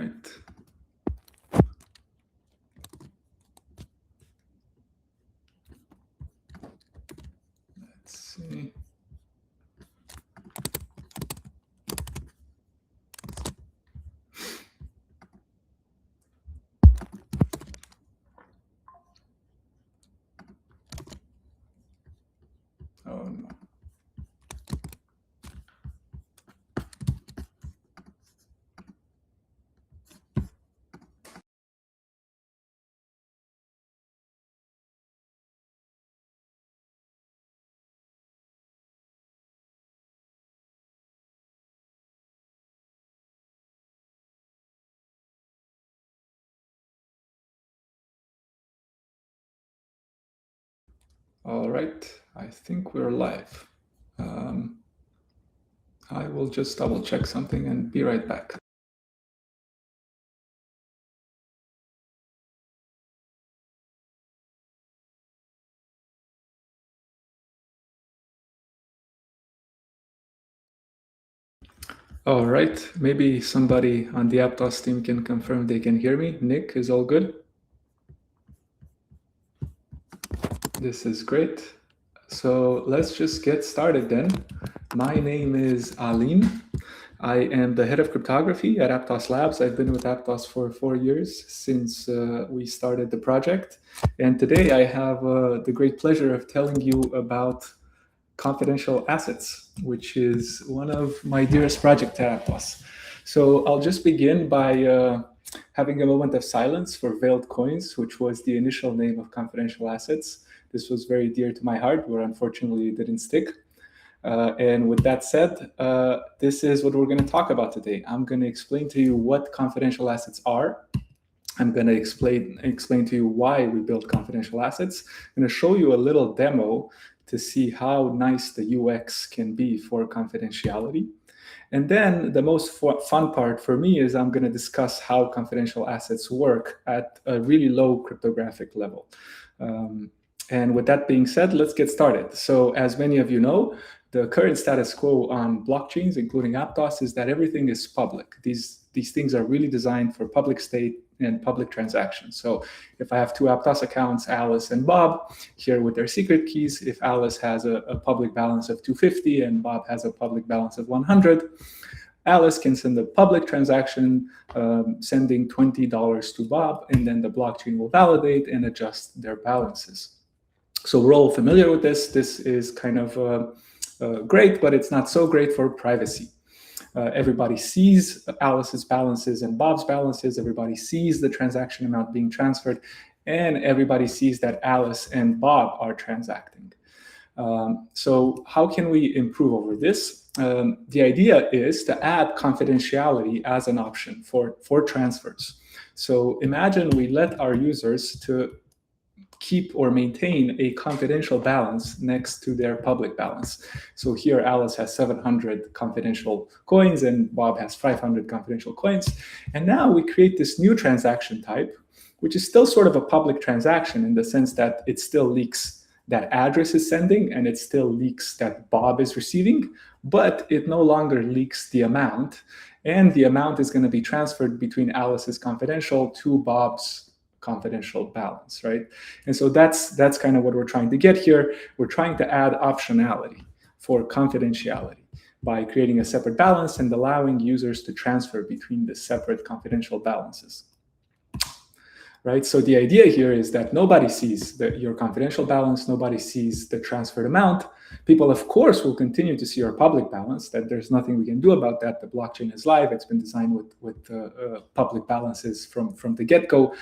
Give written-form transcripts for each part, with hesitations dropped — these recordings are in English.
right. Let's see. Oh no. All right, I think we're live. I will just double check something and be right back. All right, maybe somebody on the Aptos team can confirm they can hear me. Nick, is all good? This is great. So let's just get started then. My name is Aline. I am the head of cryptography at Aptos Labs. I've been with Aptos for 4 years since we started the project. And today I have the great pleasure of telling you about confidential assets, which is one of my dearest projects at Aptos. So I'll just begin by having a moment of silence for veiled coins, which was the initial name of confidential assets. This was very dear to my heart, where unfortunately it didn't stick. And with that said, this is what we're going to talk about today. I'm going to explain to you what confidential assets are. I'm going to explain to you why we build confidential assets. I'm going to show you a little demo to see how nice the UX can be for confidentiality. And then the most fun part for me is I'm going to discuss how confidential assets work at a really low cryptographic level. And with that being said, let's get started. So as many of you know, the current status quo on blockchains, including Aptos, is that everything is public. These things are really designed for public state and public transactions. So if I have two Aptos accounts, Alice and Bob, here with their secret keys, if Alice has a public balance of 250 and Bob has a public balance of 100, Alice can send a public transaction sending $20 to Bob, and then the blockchain will validate and adjust their balances. So we're all familiar with this. This is kind of great, but it's not so great for privacy. Everybody sees Alice's balances and Bob's balances. Everybody sees the transaction amount being transferred, and everybody sees that Alice and Bob are transacting. So how can we improve over this? The idea is to add confidentiality as an option for transfers. So imagine we let our users to keep or maintain a confidential balance next to their public balance. So here Alice has 700 confidential coins and Bob has 500 confidential coins. And now we create this new transaction type, which is still sort of a public transaction in the sense that it still leaks that address is sending and it still leaks that Bob is receiving, but it no longer leaks the amount. And the amount is going to be transferred between Alice's confidential to Bob's confidential balance, right? And so that's kind of what we're trying to get here. We're trying to add optionality for confidentiality by creating a separate balance and allowing users to transfer between the separate confidential balances, right? So the idea here is that nobody sees your confidential balance, nobody sees the transferred amount. People, of course, will continue to see your public balance, that there's nothing we can do about that. The blockchain is live. It's been designed with public balances from the get-go.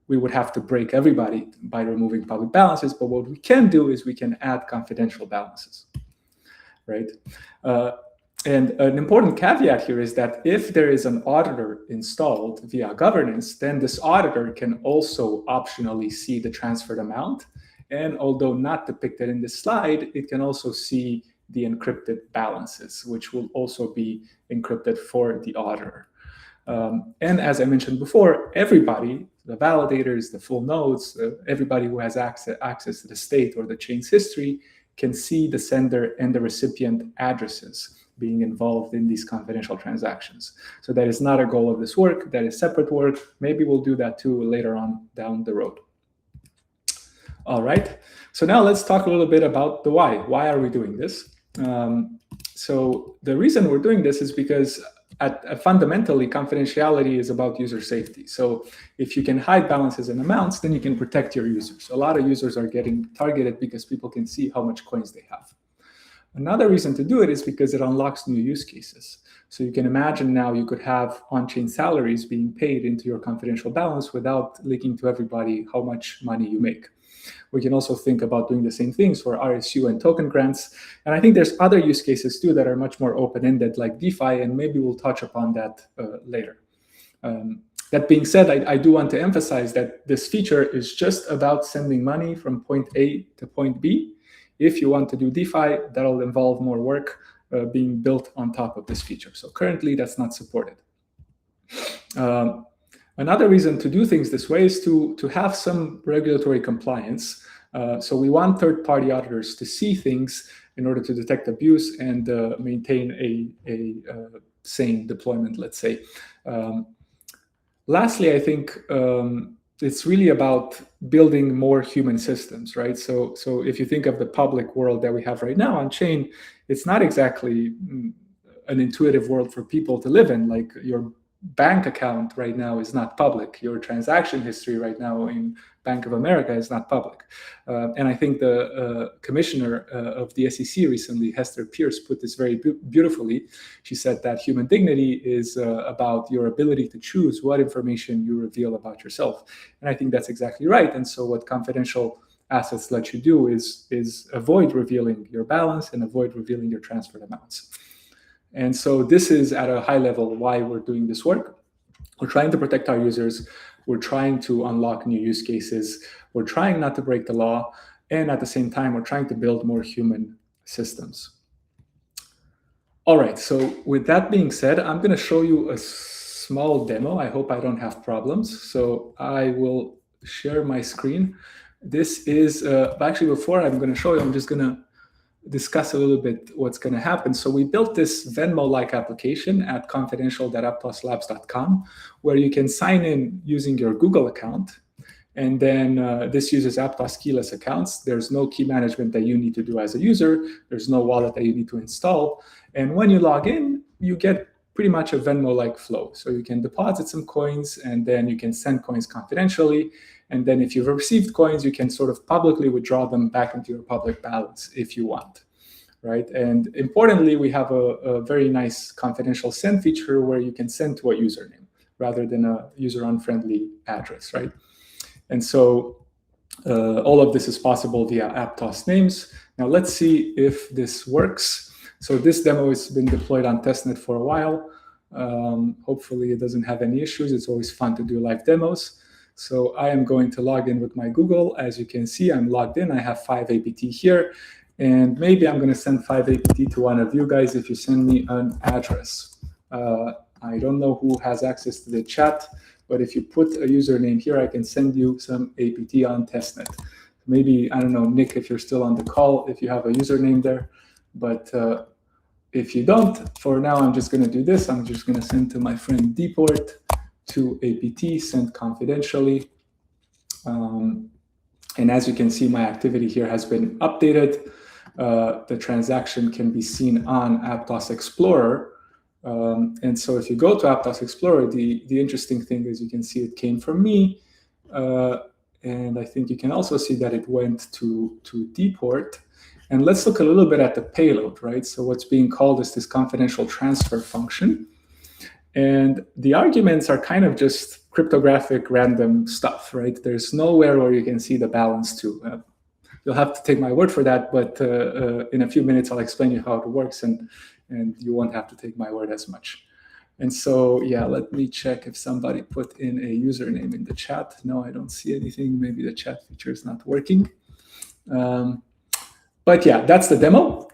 We would have to break everybody by removing public balances, but what we can do is we can add confidential balances, right? And an important caveat here is that if there is an auditor installed via governance, then this auditor can also optionally see the transferred amount. And although not depicted in this slide, it can also see the encrypted balances, which will also be encrypted for the auditor. And as I mentioned before, everybody, the validators, the full nodes, everybody who has access to the state or the chain's history can see the sender and the recipient addresses being involved in these confidential transactions. So that is not a goal of this work. That is separate work. Maybe we'll do that too later on down the road. All right. So now let's talk a little bit about the why. Why are we doing this? So the reason we're doing this is because fundamentally, confidentiality is about user safety. So if you can hide balances and amounts, then you can protect your users. A lot of users are getting targeted because people can see how much coins they have. Another reason to do it is because it unlocks new use cases. So you can imagine now you could have on-chain salaries being paid into your confidential balance without leaking to everybody how much money you make. We can also think about doing the same things for RSU and token grants. And I think there's other use cases too that are much more open-ended, like DeFi, and maybe we'll touch upon that later. That being said, I do want to emphasize that this feature is just about sending money from point A to point B. If you want to do DeFi, that'll involve more work being built on top of this feature. So currently, that's not supported. Another reason to do things this way is to have some regulatory compliance. So we want third-party auditors to see things in order to detect abuse and maintain a sane deployment, let's say. Lastly, I think it's really about building more human systems, right? So if you think of the public world that we have right now on chain, it's not exactly an intuitive world for people to live in. Like your bank account right now is not public. Your transaction history right now in Bank of America is not public. And I think the commissioner of the SEC recently, Hester Pierce, put this very beautifully. She said that human dignity is about your ability to choose what information you reveal about yourself. And I think that's exactly right. And so what confidential assets let you do is avoid revealing your balance and avoid revealing your transferred amounts. And so this is at a high level why we're doing this work. We're trying to protect our users. We're trying to unlock new use cases. We're trying not to break the law. And at the same time, we're trying to build more human systems. All right, so with that being said, I'm going to show you a small demo. I hope I don't have problems. So I will share my screen. This is, actually, before I'm going to show you, I'm just going to discuss a little bit what's going to happen. So we built this Venmo-like application at confidential.aptoslabs.com where you can sign in using your Google account. And then this uses Aptos keyless accounts. There's no key management that you need to do as a user. There's no wallet that you need to install. And when you log in, you get pretty much a Venmo-like flow. So you can deposit some coins, and then you can send coins confidentially. And then if you've received coins, you can sort of publicly withdraw them back into your public balance if you want, right? And importantly, we have a very nice confidential send feature where you can send to a username rather than a user-unfriendly address, right? And so all of this is possible via Aptos names. Now let's see if this works. So this demo has been deployed on testnet for a while. Hopefully it doesn't have any issues. It's always fun to do live demos. So I am going to log in with my Google. As you can see, I'm logged in. I have 5 APT here. And maybe I'm going to send 5 APT to one of you guys if you send me an address. I don't know who has access to the chat, but if you put a username here, I can send you some APT on testnet. Maybe, I don't know, Nick, if you're still on the call, if you have a username there. But if you don't, for now, I'm just going to do this. I'm just going to send to my friend Dport to APT, sent confidentially. And as you can see, my activity here has been updated. The transaction can be seen on Aptos Explorer. And so if you go to Aptos Explorer, the interesting thing is you can see it came from me. And I think you can also see that it went to Dport. And let's look a little bit at the payload, right? So what's being called is this confidential transfer function. And the arguments are kind of just cryptographic random stuff, right? There's nowhere where you can see the balance to. You'll have to take my word for that, but in a few minutes, I'll explain you how it works, and you won't have to take my word as much. And so, yeah, let me check if somebody put in a username in the chat. No, I don't see anything. Maybe the chat feature is not working. But yeah, that's the demo.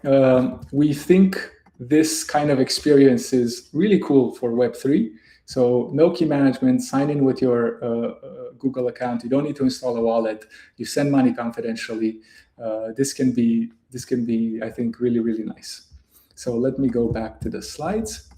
We think this kind of experience is really cool for Web3. So no key management, sign in with your Google account. You don't need to install a wallet. You send money confidentially. This can be, I think, really, really nice. So let me go back to the slides.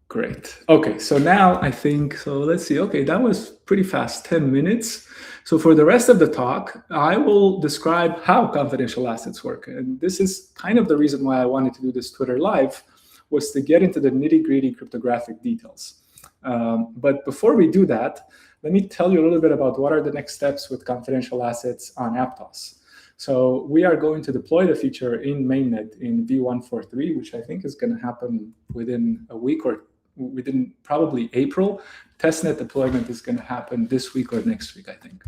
Great. Okay, so now I think, so let's see. Okay, that was pretty fast, 10 minutes. So for the rest of the talk, I will describe how confidential assets work. And this is kind of the reason why I wanted to do this Twitter Live, was to get into the nitty-gritty cryptographic details. But before we do that, let me tell you a little bit about what are the next steps with confidential assets on Aptos. So we are going to deploy the feature in mainnet in V143, which I think is going to happen within a week or within probably April. Testnet deployment is going to happen this week or next week, I think.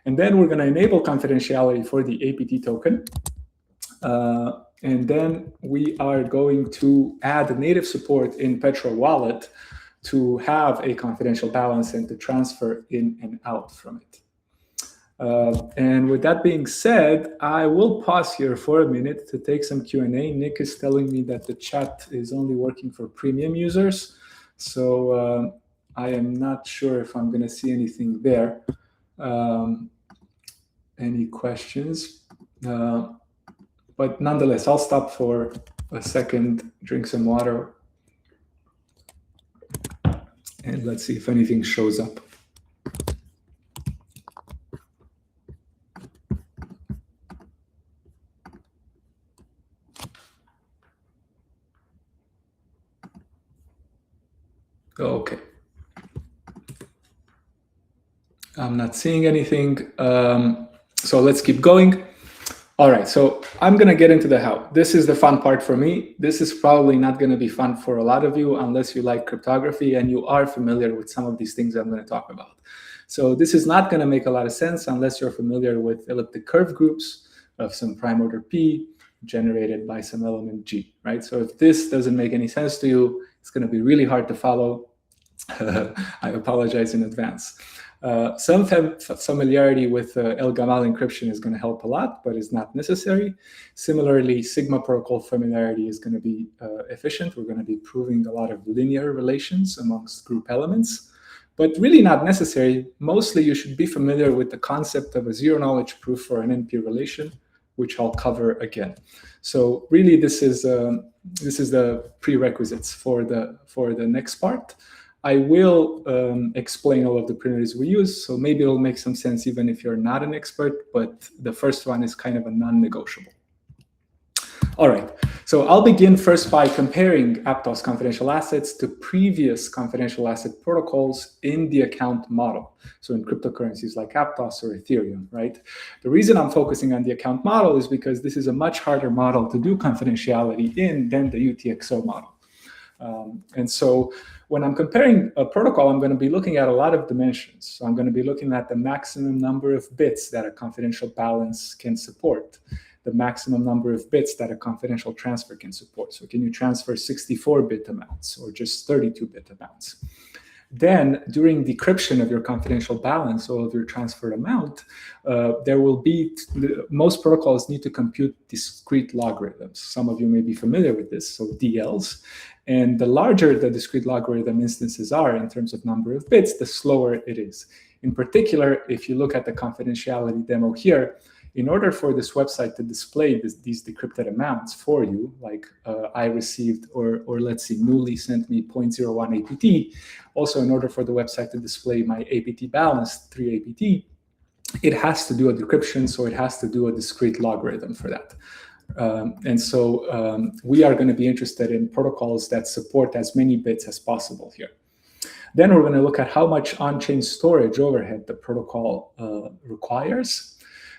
And then we're going to enable confidentiality for the APT token. And then we are going to add native support in Petro Wallet to have a confidential balance and to transfer in and out from it. And with that being said, I will pause here for a minute to take some Q&A. Nick is telling me that the chat is only working for premium users. So I am not sure if I'm going to see anything there. Any questions? But nonetheless, I'll stop for a second, drink some water, and let's see if anything shows up. Okay. I'm not seeing anything. So let's keep going. All right, so I'm going to get into the how. This is the fun part for me. This is probably not going to be fun for a lot of you unless you like cryptography and you are familiar with some of these things I'm going to talk about. So this is not going to make a lot of sense unless you're familiar with elliptic curve groups of some prime order P generated by some element G, right? So if this doesn't make any sense to you, it's going to be really hard to follow. I apologize in advance. Some familiarity with El-Gamal encryption is going to help a lot, but is not necessary. Similarly, Sigma protocol familiarity is going to be efficient. We're going to be proving a lot of linear relations amongst group elements, but really not necessary. Mostly, you should be familiar with the concept of a zero-knowledge proof for an NP relation, which I'll cover again. So really, this is the prerequisites for the next part. I will explain all of the primitives we use, so maybe it'll make some sense even if you're not an expert, but the first one is kind of a non-negotiable. All right, so I'll begin first by comparing Aptos confidential assets to previous confidential asset protocols in the account model. So in cryptocurrencies like Aptos or Ethereum, right? The reason I'm focusing on the account model is because this is a much harder model to do confidentiality in than the UTXO model. And so when I'm comparing a protocol, I'm going to be looking at a lot of dimensions. So I'm going to be looking at the maximum number of bits that a confidential balance can support, the maximum number of bits that a confidential transfer can support. So can you transfer 64-bit amounts or just 32-bit amounts? Then during decryption of your confidential balance or of your transferred amount, there will be, most protocols need to compute discrete logarithms. Some of you may be familiar with this, so DLs. And the larger the discrete logarithm instances are in terms of number of bits, the slower it is. In particular, if you look at the confidentiality demo here, in order for this website to display these decrypted amounts for you, like I received, or let's see, Newly sent me 0.01 APT, also in order for the website to display my APT balance, 3 APT, it has to do a decryption, so it has to do a discrete logarithm for that. And so we are going to be interested in protocols that support as many bits as possible here. Then we're going to look at how much on-chain storage overhead the protocol requires.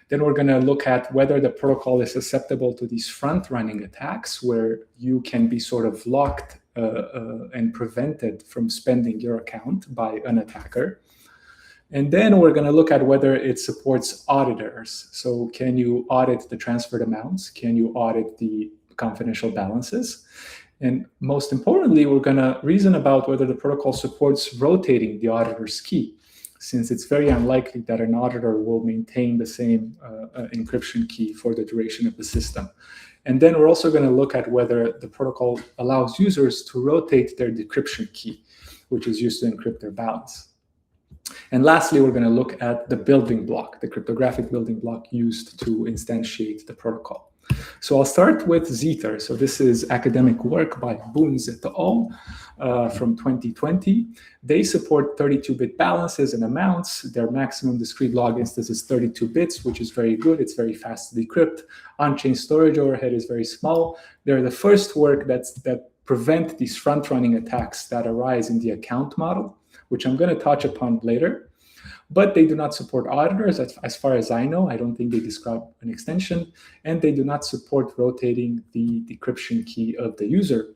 Then we're going to look at whether the protocol is susceptible to these front-running attacks where you can be sort of locked and prevented from spending your account by an attacker. And then we're going to look at whether it supports auditors. So can you audit the transferred amounts? Can you audit the confidential balances? And most importantly, we're going to reason about whether the protocol supports rotating the auditor's key, since it's very unlikely that an auditor will maintain the same encryption key for the duration of the system. And then we're also going to look at whether the protocol allows users to rotate their decryption key, which is used to encrypt their balance. And lastly, we're going to look at the building block, the cryptographic building block used to instantiate the protocol. So I'll start with Zether. So this is academic work by Boons et al. From 2020. They support 32-bit balances and amounts. Their maximum discrete log instance is 32 bits, which is very good. It's very fast to decrypt. On-chain storage overhead is very small. They're the first work that prevent these front-running attacks that arise in the account model, which I'm going to touch upon later. But they do not support auditors, as far as I know. I don't think they describe an extension, and they do not support rotating the decryption key of the user.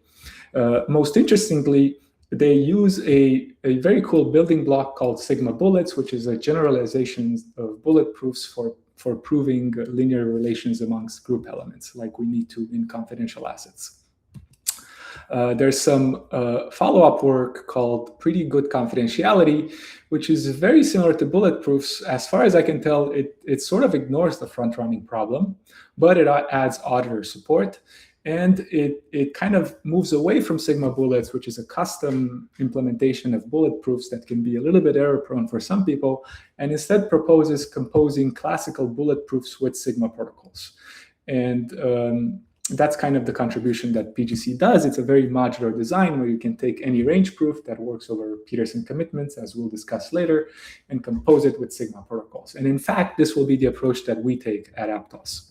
Most interestingly, they use a very cool building block called Sigma bullets, which is a generalization of bullet proofs for proving linear relations amongst group elements, like we need to in confidential assets. There's some follow-up work called Pretty Good Confidentiality, which is very similar to bulletproofs. As far as I can tell, it sort of ignores the front-running problem, but it adds auditor support. And it kind of moves away from Sigma bullets, which is a custom implementation of bulletproofs that can be a little bit error-prone for some people, and instead proposes composing classical bulletproofs with Sigma protocols. And that's kind of the contribution that PGC does. It's a very modular design where you can take any range proof that works over Peterson commitments, as we'll discuss later, and compose it with Sigma protocols. And in fact, this will be the approach that we take at Aptos.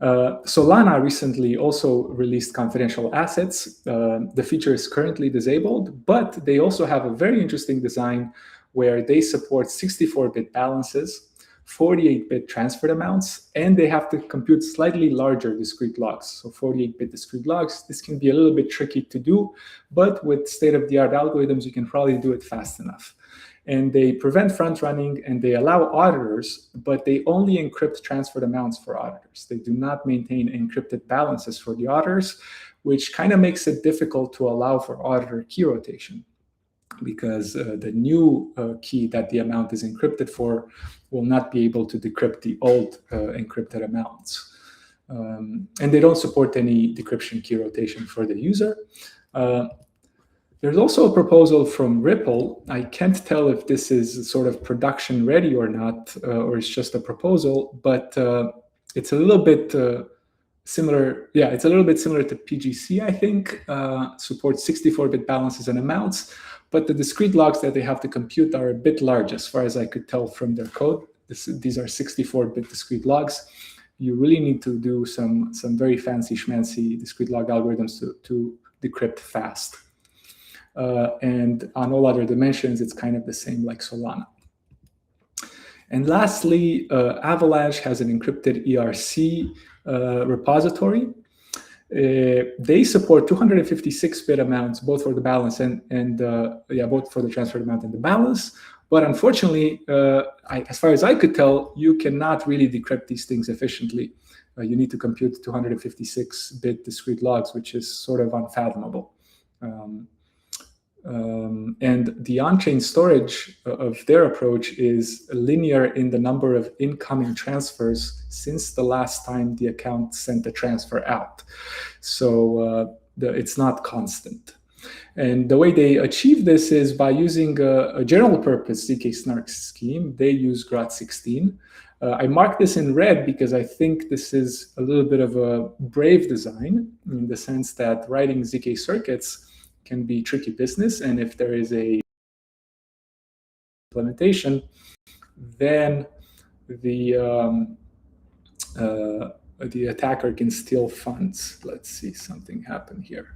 Solana recently also released confidential assets. The feature is currently disabled, but they also have a very interesting design where they support 64-bit balances, 48-bit transferred amounts, and they have to compute slightly larger discrete logs. So 48-bit discrete logs, this can be a little bit tricky to do, but with state-of-the-art algorithms, you can probably do it fast enough. And they prevent front-running, and they allow auditors, but they only encrypt transferred amounts for auditors. They do not maintain encrypted balances for the auditors, which kind of makes it difficult to allow for auditor key rotation, because the new key that the amount is encrypted for will not be able to decrypt the old encrypted amounts. And they don't support any decryption key rotation for the user. There's also a proposal from Ripple. I can't tell if this is sort of production ready or not, or it's just a proposal, but it's a little bit similar. Yeah, it's a little bit similar to PGC, I think. Supports 64-bit balances and amounts, but the discrete logs that they have to compute are a bit large, as far as I could tell from their code. These are 64-bit discrete logs. You really need to do some very fancy schmancy discrete log algorithms to decrypt fast. And on all other dimensions, it's kind of the same like Solana. And lastly, Avalanche has an encrypted ERC repository. They support 256-bit amounts, both for the balance and both for the transferred amount and the balance. But unfortunately, as far as I could tell, you cannot really decrypt these things efficiently. You need to compute 256-bit discrete logs, which is sort of unfathomable. And the on-chain storage of their approach is linear in the number of incoming transfers since the last time the account sent a transfer out. So it's not constant. And the way they achieve this is by using a general purpose ZK snark scheme. They use GROT16. I marked this in red because I think this is a little bit of a brave design, in the sense that writing ZK circuits can be tricky business, and if there is a implementation, then the attacker can steal funds. Let's see something happen here.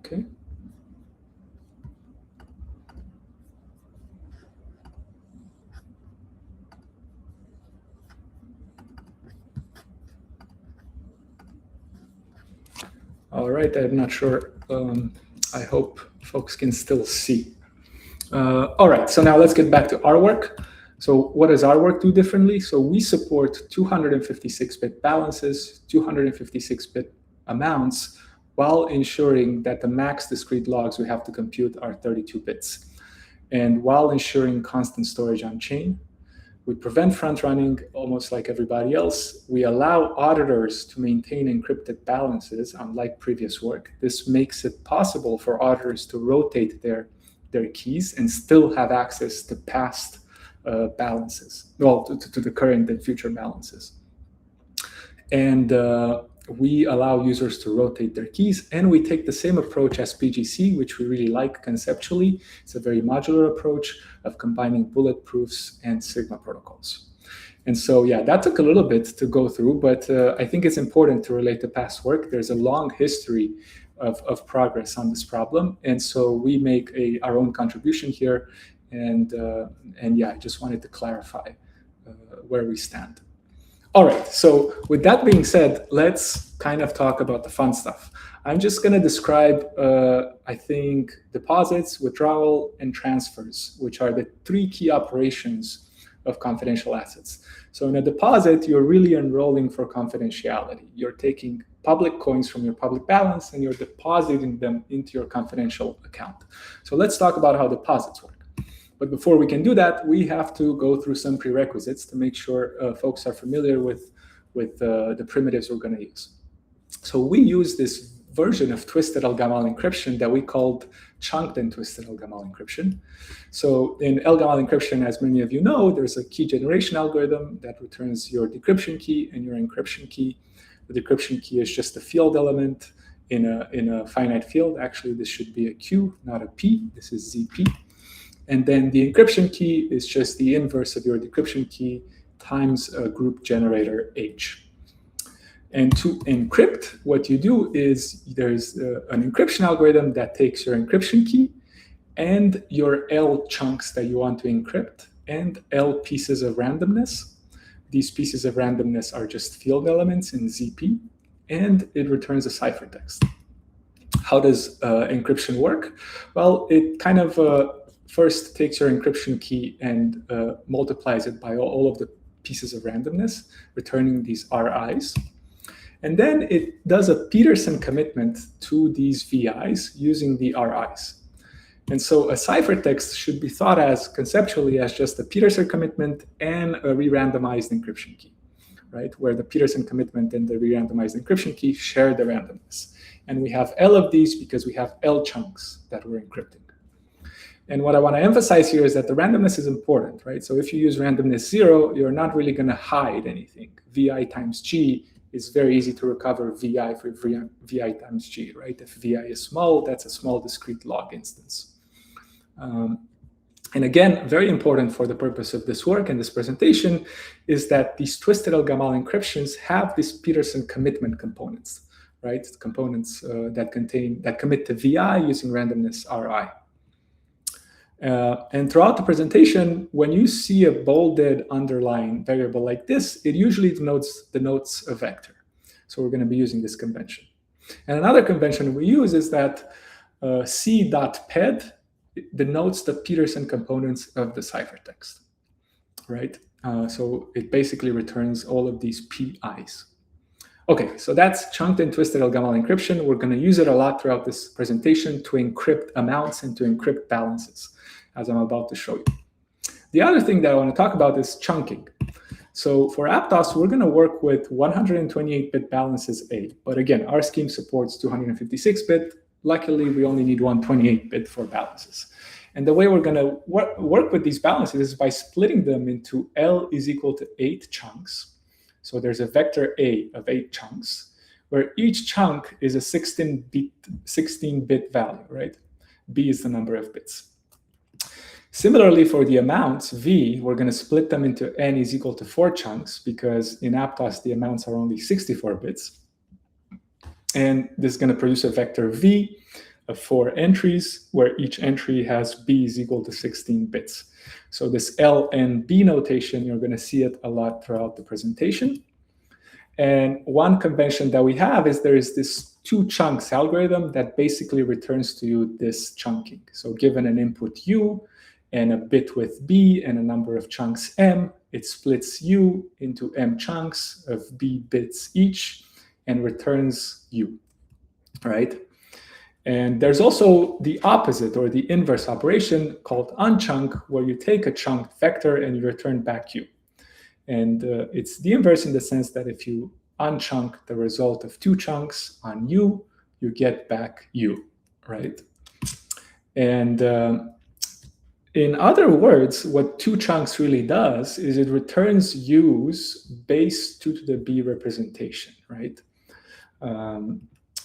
Okay. All right, I'm not sure. I hope folks can still see. All right, so now let's get back to our work. So what does our work do differently? So we support 256-bit balances, 256-bit amounts, while ensuring that the max discrete logs we have to compute are 32 bits. And while ensuring constant storage on chain, We prevent front running almost like everybody else. We allow auditors to maintain encrypted balances, unlike previous work. This makes it possible for auditors to rotate their keys and still have access to past balances, well, to the current and future balances. And we allow users to rotate their keys, and we take the same approach as PGC, which we really like conceptually. It's a very modular approach of combining bullet proofs and Sigma protocols. And so, yeah, that took a little bit to go through, but I think it's important to relate to past work. There's a long history of progress on this problem, and so we make our own contribution here, and yeah, I just wanted to clarify where we stand. All right, so with that being said, let's kind of talk about the fun stuff. I'm just going to describe, I think, deposits, withdrawal, and transfers, which are the three key operations of confidential assets. So in a deposit, you're really enrolling for confidentiality. You're taking public coins from your public balance and you're depositing them into your confidential account. So let's talk about how deposits work. But before we can do that, we have to go through some prerequisites to make sure folks are familiar with the primitives we're going to use. So we use this version of twisted El-Gamal encryption that we called chunked and twisted El-Gamal encryption. So in El-Gamal encryption, as many of you know, there's a key generation algorithm that returns your decryption key and your encryption key. The decryption key is just a field element in a finite field. Actually, this should be a Q, not a P. This is ZP. And then the encryption key is just the inverse of your decryption key times a group generator H. And to encrypt, what you do is there's an encryption algorithm that takes your encryption key and your L chunks that you want to encrypt and L pieces of randomness. These pieces of randomness are just field elements in ZP, and it returns a ciphertext. How does encryption work? Well, it kind of first takes your encryption key and multiplies it by all of the pieces of randomness, returning these RIs. And then it does a Peterson commitment to these VIs using the RIs. And so a ciphertext should be thought as conceptually as just a Peterson commitment and a re-randomized encryption key, right? Where the Peterson commitment and the re-randomized encryption key share the randomness. And we have L of these because we have L chunks that we're encrypting. And what I want to emphasize here is that the randomness is important, right? So if you use randomness 0, you're not really going to hide anything. VI times G is very easy to recover VI for VI times G, right? If VI is small, that's a small discrete log instance. And again, very important for the purpose of this work and this presentation is that these twisted El-Gamal encryptions have these Peterson commitment components, right? Components that commit to VI using randomness RI. And throughout the presentation, when you see a bolded underlying variable like this, it usually denotes a vector. So we're going to be using this convention. And another convention we use is that C.ped denotes the Peterson components of the ciphertext, right? So it basically returns all of these PIs. Okay, so that's chunked and twisted El-Gamal encryption. We're going to use it a lot throughout this presentation to encrypt amounts and to encrypt balances, as I'm about to show you. The other thing that I want to talk about is chunking. So for Aptos, we're going to work with 128-bit balances A. But again, our scheme supports 256-bit. Luckily, we only need 128-bit for balances. And the way we're going to work with these balances is by splitting them into L is equal to 8 chunks. So there's a vector A of 8 chunks, where each chunk is a 16-bit value, right? B is the number of bits. Similarly, for the amounts, V, we're going to split them into N is equal to 4 chunks, because in Aptos, the amounts are only 64 bits. And this is going to produce a vector V of 4 entries, where each entry has B is equal to 16 bits. So this LNB notation, you're going to see it a lot throughout the presentation. And one convention that we have is there is this 2 chunks algorithm that basically returns to you this chunking. So given an input U and a bit width B and a number of chunks M, it splits U into M chunks of B bits each and returns U, right? And there's also the opposite or the inverse operation called unchunk, where you take a chunked vector and you return back u. And it's the inverse in the sense that if you unchunk the result of two chunks on u, you get back u, right? And in other words, what two chunks really does is it returns u's base 2 to the b representation, right?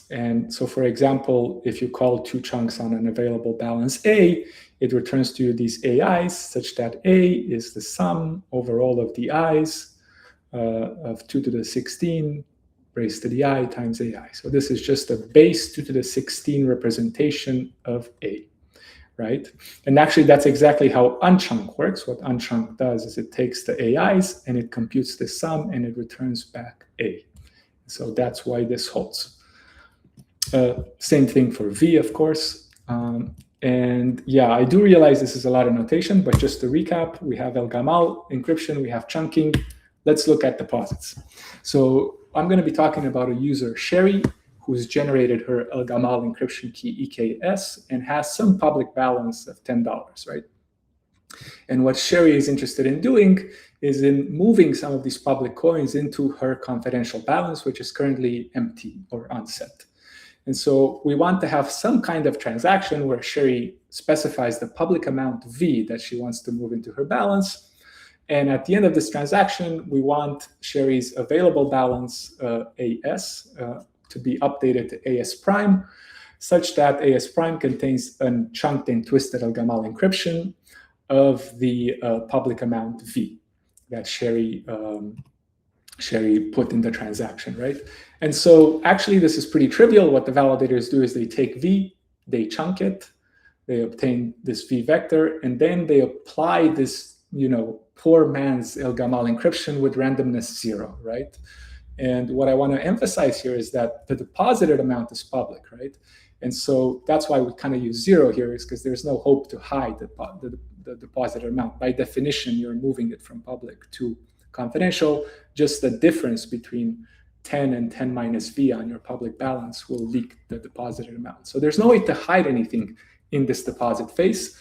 And so, for example, if you call two chunks on an available balance A, it returns to you these AIs such that A is the sum over all of the i's of 2 to the 16 raised to the I times AI. So this is just a base 2 to the 16 representation of A, right? And actually, that's exactly how unchunk works. What unchunk does is it takes the AIs and it computes the sum and it returns back A. So that's why this holds. Same thing for V, of course. And yeah, I do realize this is a lot of notation, but just to recap, we have El Gamal encryption, we have chunking. Let's look at deposits. So I'm going to be talking about a user, Sherry, who's generated her El Gamal encryption key EKS and has some public balance of $10, right? And what Sherry is interested in doing is in moving some of these public coins into her confidential balance, which is currently empty or unset. And so we want to have some kind of transaction where Sherry specifies the public amount V that she wants to move into her balance. And at the end of this transaction, we want Sherry's available balance, AS, to be updated to AS prime, such that AS prime contains a chunked and twisted El Gamal encryption of the public amount V that Sherry put in the transaction, right? And so actually this is pretty trivial. What the validators do is they take V, they chunk it, they obtain this V vector, and then they apply this, poor man's El Gamal encryption with randomness 0, right? And what I want to emphasize here is that the deposited amount is public, right? And so that's why we kind of use 0 here, is because there's no hope to hide the deposited amount. By definition, you're moving it from public to confidential. Just the difference between 10 and 10 minus V on your public balance will leak the deposited amount. So there's no way to hide anything in this deposit phase.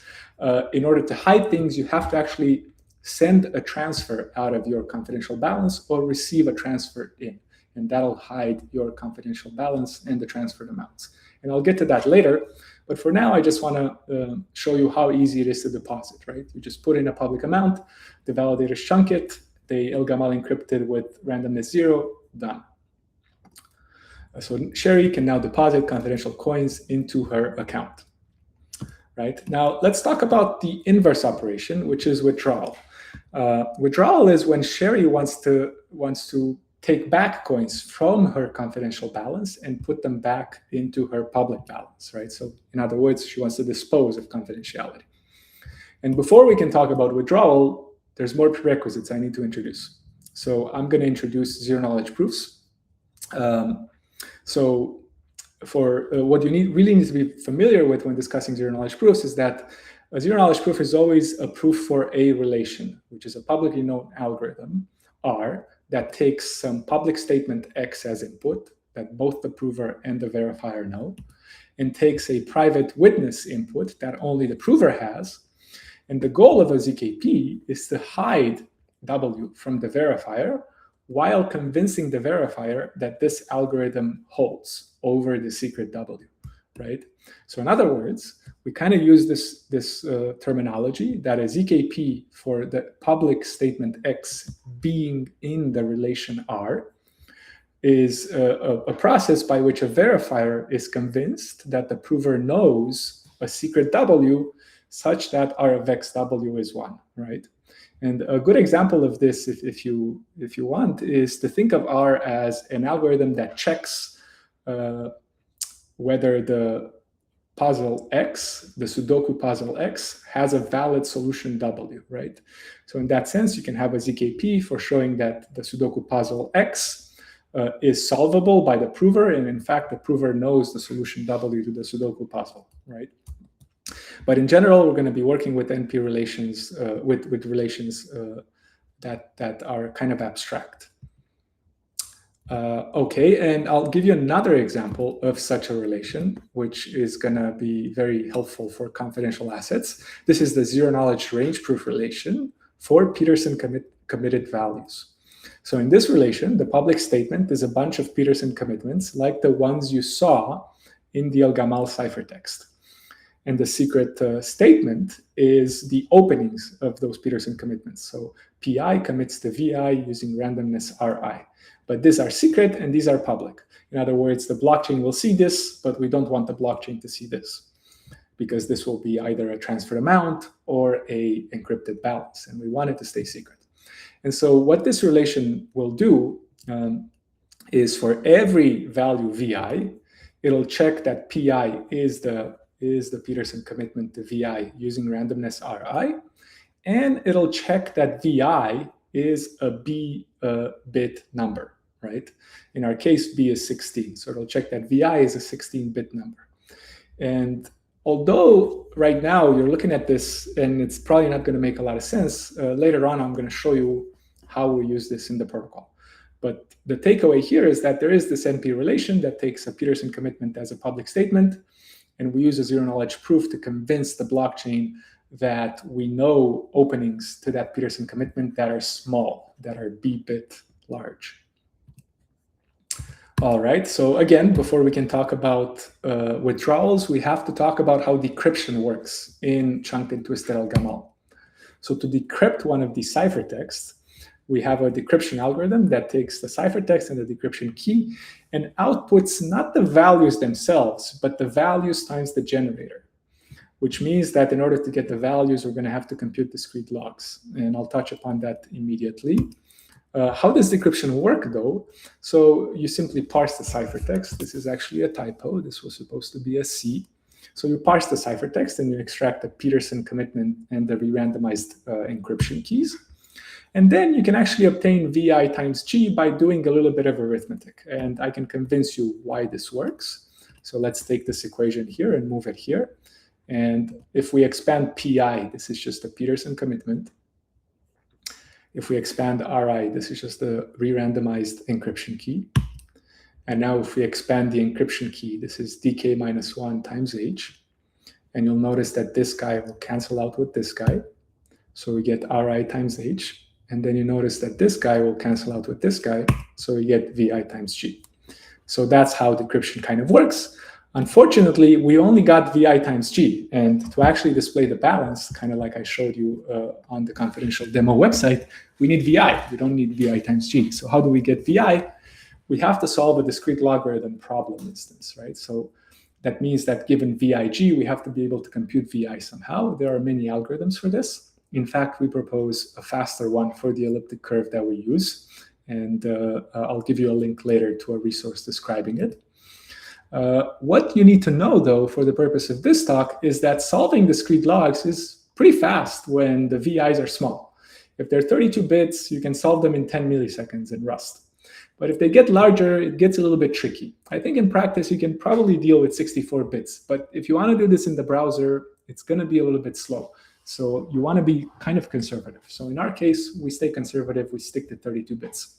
In order to hide things, you have to actually send a transfer out of your confidential balance or receive a transfer in, and that'll hide your confidential balance and the transferred amounts. And I'll get to that later. But for now, I just want to show you how easy it is to deposit, right? You just put in a public amount, the validators chunk it, they El Gamal encrypted with randomness 0, done. So Sherry can now deposit confidential coins into her account, right? Now, let's talk about the inverse operation, which is withdrawal. Withdrawal is when Sherry wants to take back coins from her confidential balance and put them back into her public balance, right? So in other words, she wants to dispose of confidentiality. And before we can talk about withdrawal, there's more prerequisites I need to introduce. So I'm going to introduce zero-knowledge proofs. So for what you really need to be familiar with when discussing zero-knowledge proofs is that a zero-knowledge proof is always a proof for a relation, which is a publicly known algorithm, R, that takes some public statement X as input that both the prover and the verifier know, and takes a private witness input that only the prover has. And the goal of a ZKP is to hide W from the verifier while convincing the verifier that this algorithm holds over the secret W, right? So in other words, we kind of use this terminology that a ZKP for the public statement X being in the relation R is a process by which a verifier is convinced that the prover knows a secret W such that R of X W is 1, right? And a good example of this, if you want, is to think of R as an algorithm that checks whether the puzzle X, the Sudoku puzzle X, has a valid solution W, right? So in that sense, you can have a ZKP for showing that the Sudoku puzzle X is solvable by the prover, and in fact, the prover knows the solution W to the Sudoku puzzle, right? But in general, we're going to be working with NP relations, with relations that are kind of abstract. Okay, and I'll give you another example of such a relation, which is going to be very helpful for confidential assets. This is the zero-knowledge range proof relation for Peterson committed values. So in this relation, the public statement is a bunch of Peterson commitments like the ones you saw in the El-Gamal ciphertext. And the secret statement is the openings of those Peterson commitments. So PI commits to VI using randomness RI. But these are secret and these are public. In other words, the blockchain will see this, but we don't want the blockchain to see this, because this will be either a transfer amount or a encrypted balance, and we want it to stay secret. And so what this relation will do is for every value VI, it'll check that PI is the Peterson commitment to VI using randomness RI, and it'll check that VI is a B bit number, right? In our case, B is 16, so it'll check that VI is a 16-bit number. And although right now you're looking at this and it's probably not going to make a lot of sense, later on I'm going to show you how we use this in the protocol. But the takeaway here is that there is this NP relation that takes a Peterson commitment as a public statement, and we use a zero-knowledge proof to convince the blockchain that we know openings to that Peterson commitment that are small, that are B-bit large. All right, so again, before we can talk about withdrawals, we have to talk about how decryption works in chunked and twisted El-Gamal. So to decrypt one of these ciphertexts, we have a decryption algorithm that takes the ciphertext and the decryption key and outputs not the values themselves, but the values times the generator, which means that in order to get the values, we're going to have to compute discrete logs. And I'll touch upon that immediately. How does decryption work, though? So you simply parse the ciphertext. This is actually a typo. This was supposed to be a C. So you parse the ciphertext and you extract the Peterson commitment and the re-randomized encryption keys. And then you can actually obtain VI times G by doing a little bit of arithmetic. And I can convince you why this works. So let's take this equation here and move it here. And if we expand PI, this is just a Peterson commitment. If we expand RI, this is just the re-randomized encryption key. And now if we expand the encryption key, this is DK minus 1 times H. And you'll notice that this guy will cancel out with this guy. So we get RI times H. And then you notice that this guy will cancel out with this guy. So we get VI times G. So that's how decryption kind of works. Unfortunately, we only got VI times G. And to actually display the balance, kind of like I showed you on the confidential demo website, we need VI. We don't need VI times G. So how do we get VI? We have to solve a discrete logarithm problem instance, right? So that means that given VIG, we have to be able to compute VI somehow. There are many algorithms for this. In fact, we propose a faster one for the elliptic curve that we use. And I'll give you a link later to a resource describing it. What you need to know, though, for the purpose of this talk, is that solving discrete logs is pretty fast when the VIs are small. If they're 32 bits, you can solve them in 10 milliseconds in Rust. But if they get larger, it gets a little bit tricky. I think in practice, you can probably deal with 64 bits. But if you want to do this in the browser, it's going to be a little bit slow. So you want to be kind of conservative. So in our case, we stay conservative. We stick to 32 bits.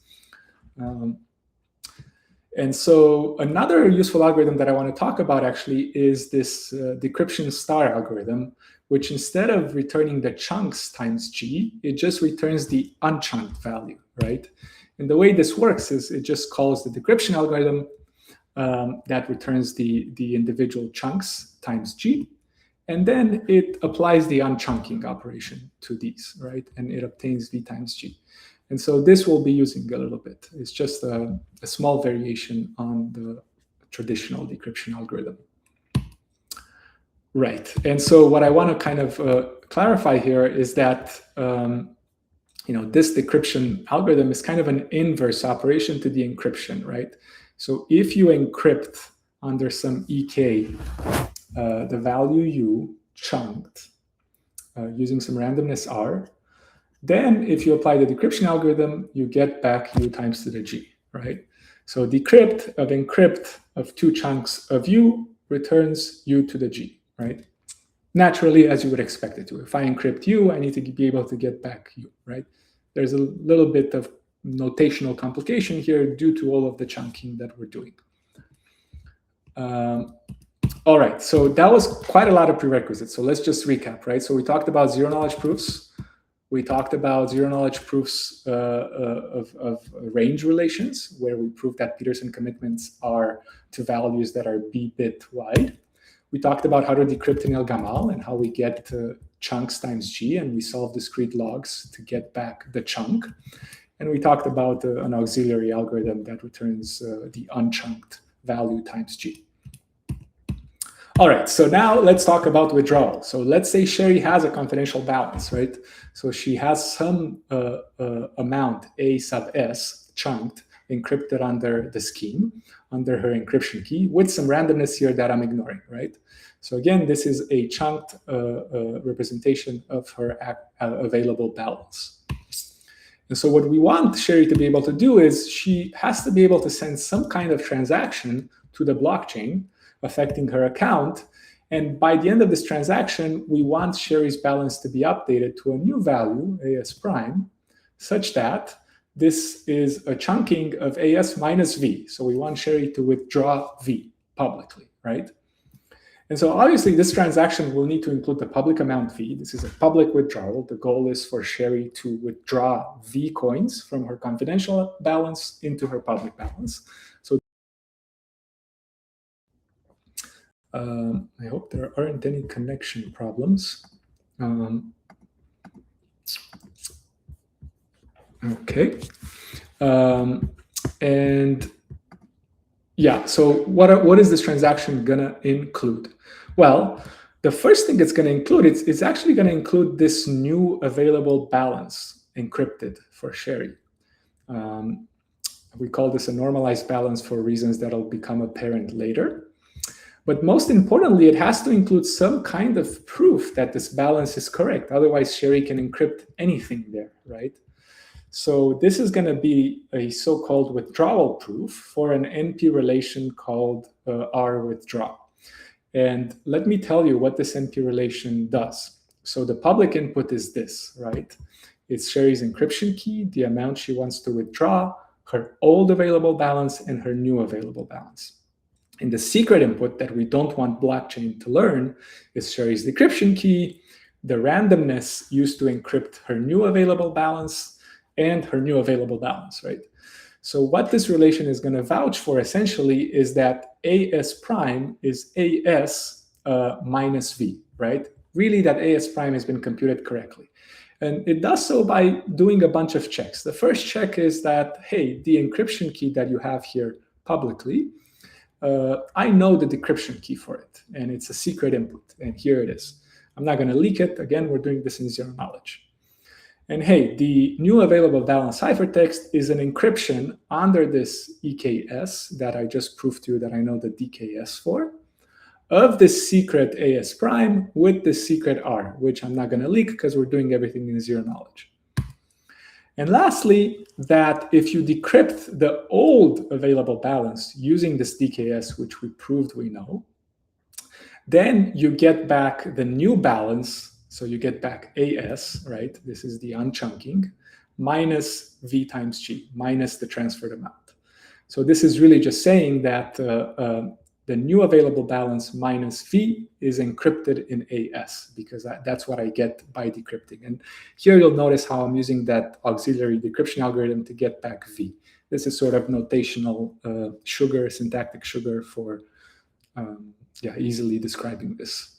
And so another useful algorithm that I want to talk about actually is this decryption star algorithm, which instead of returning the chunks times G, it just returns the unchunked value, right? And the way this works is it just calls the decryption algorithm that returns the individual chunks times G. And then it applies the unchunking operation to these, right? And it obtains V times G. And so this we'll be using a little bit. It's just a small variation on the traditional decryption algorithm. Right. And so what I want to kind of clarify here is that this decryption algorithm is kind of an inverse operation to the encryption, right? So if you encrypt under some EK the value U chunked using some randomness R, then if you apply the decryption algorithm, you get back U times to the G, right? So decrypt of encrypt of 2 chunks of U returns U to the G, right? Naturally, as you would expect it to. If I encrypt U, I need to be able to get back U, right? There's a little bit of notational complication here due to all of the chunking that we're doing. All right, so that was quite a lot of prerequisites. So let's just recap, right? So we talked about zero knowledge proofs. We talked about zero knowledge proofs of range relations, where we proved that Peterson commitments are to values that are b-bit wide. We talked about how to decrypt in El-Gamal and how we get chunks times g, and we solve discrete logs to get back the chunk. And we talked about an auxiliary algorithm that returns the unchunked value times g. All right, so now let's talk about withdrawal. So let's say Sherry has a confidential balance, right? So she has some amount, A sub S, chunked, encrypted under the scheme, under her encryption key, with some randomness here that I'm ignoring, right? So again, this is a chunked representation of her available balance. And so what we want Sherry to be able to do is she has to be able to send some kind of transaction to the blockchain affecting her account. And by the end of this transaction, we want Sherry's balance to be updated to a new value, AS prime, such that this is a chunking of AS minus V. So we want Sherry to withdraw V publicly, right? And so obviously this transaction will need to include the public amount V. This is a public withdrawal. The goal is for Sherry to withdraw V coins from her confidential balance into her public balance. So I hope there aren't any connection problems. Okay. And yeah, so what is this transaction gonna include? Well, the first thing it's gonna include, it's actually gonna include this new available balance encrypted for Sherry. We call this a normalized balance for reasons that'll become apparent later. But most importantly, it has to include some kind of proof that this balance is correct. Otherwise, Sherry can encrypt anything there, right? So this is going to be a so-called withdrawal proof for an NP relation called R withdraw. And let me tell you what this NP relation does. So the public input is this, right? It's Sherry's encryption key, the amount she wants to withdraw, her old available balance, and her new available balance. And the secret input that we don't want blockchain to learn is Sherry's decryption key, the randomness used to encrypt her new available balance, and her new available balance, right? So what this relation is going to vouch for essentially is that AS prime is AS minus V, right? Really that AS prime has been computed correctly. And it does so by doing a bunch of checks. The first check is that, hey, the encryption key that you have here publicly, I know the decryption key for it, and it's a secret input, and here it is. I'm not going to leak it. Again, we're doing this in zero knowledge. And hey, the new available balance ciphertext is an encryption under this EKS that I just proved to you that I know the DKS for, of this secret AS prime with the secret R, which I'm not going to leak because we're doing everything in zero knowledge. And lastly, that if you decrypt the old available balance using this DKS, which we proved we know, then you get back the new balance. So you get back AS, right? This is the unchunking, minus V times G, minus the transferred amount. So this is really just saying that the new available balance minus V is encrypted in AS, because that's what I get by decrypting. And here you'll notice how I'm using that auxiliary decryption algorithm to get back V. This is sort of notational sugar, syntactic sugar for easily describing this.